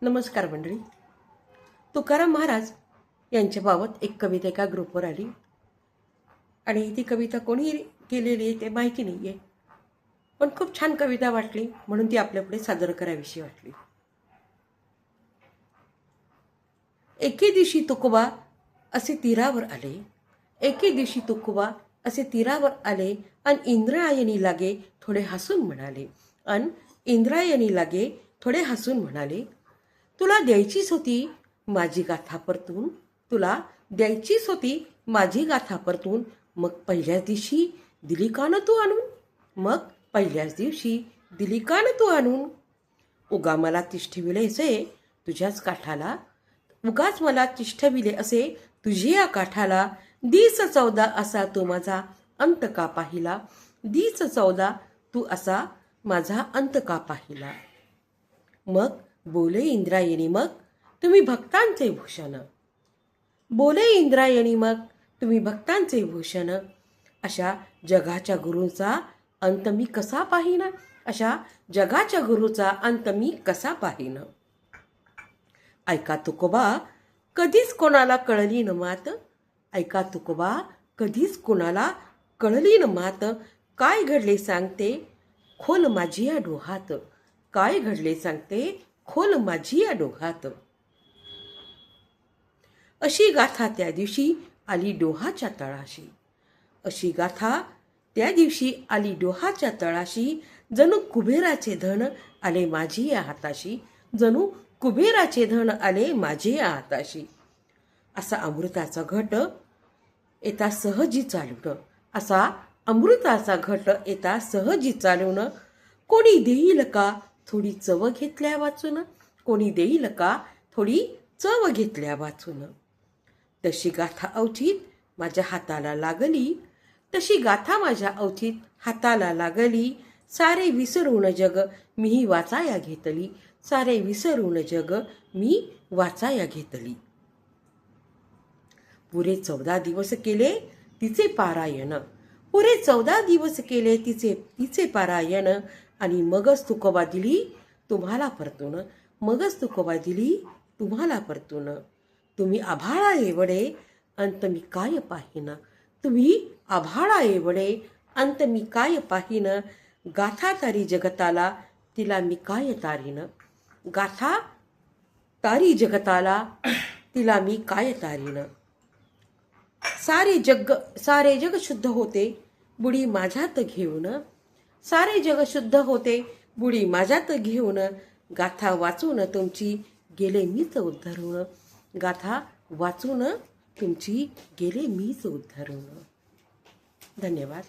नमस्कार मंडळी. तुकाराम महाराज यांच्याबाबत एक कविता एका ग्रुपवर आली आणि ती कविता कोणी केलेली आहे ते माहिती नाही आहे, पण खूप छान कविता वाटली म्हणून ती आपल्यापुढे सादर करावीशी वाटली. एके दिवशी तुकोबा असे तीरावर आले, एके दिवशी तुकोबा असे तीरावर आले आणि इंद्रायणी लागे थोडे हसून म्हणाले, थोडे हसून म्हणाले, तुला द्यायचीच होती माझी गाथा परतून, तुला द्यायचीच होती माझी गाथा परतून, मग पहिल्याच दिवशी दिली का न तू आणून, मग पहिल्याच दिवशी दिली का न तू आणून. उगा मला तिष्ठविले असे तुझ्याच काठाला, उगाच मला तिष्ठविले असे तुझ्या काठाला, दिस 14 असा तू माझा अंत का पाहिला, दिस 14 तू असा माझा अंत का पाहिला. मग बोले इंद्रायणी, मग तुम्ही भक्तांचे भूषण, बोले इंद्रायणी, मग तुम्ही भक्तांचे भूषण, अशा जगाच्या गुरूचा अंत मी कसा पाहिन, अशा जगाच्या गुरूचा अंत मी कसा पाहिन. ऐका तुकोबा कधीच कोणाला कळली न मात, ऐका तुकोबा कधीच कोणाला कळली न मात, काय घडले सांगते खोल माझी या डोहात, काय घडले सांगते खोल माझी या डोहात. अशी गाथा त्या दिवशी आली डोहाच्या तळाशी, अशी गाथा त्या दिवशी आली डोहाच्या तळाशी, जणू कुबेराचे धन आले माझी या हाताशी, जणू कुबेराचे धन आले माझे या हाताशी. असा अमृताचा घट येता सहजी चालून, असा अमृताचा घट येता सहजी चालून, कोणी देईल का थोडी चव घेतल्या वाचून, कोणी देईल का थोडी चव घेतल्या वाचून. तशी गाथा अवचित माझ्या हाताला लागली, तशी गाथा माझ्या अवचित हाताला लागली, सारे विसरून जग मीही वाचाया घेतली, सारे विसरून जग मी वाचाया घेतली. पुरे 14 दिवस केले तिचे पारायण, पुरे 14 दिवस केले तिचे पारायण, आणि मगच तुकोबा दिली तुम्हाला परतून, मगच तुकोबा दिली तुम्हाला परतून. तुम्ही आभाळा एवढे अंत मी काय पाहिन, तुम्ही आभाळा एवढे अंत मी काय पाहिन, गाथा तारी जगताला तिला मी काय तारीन, गाथा तारी जगताला तिला मी काय तारीन. सारे जग शुद्ध होते बुडी माझ्यात घेऊन, सारे जग शुद्ध होते बुडी माझ्यात घेऊन, गाथा वाचून तुमची गेले मीच उद्धरून, गाथा वाचून तुमची गेले मीच उद्धरून. धन्यवाद.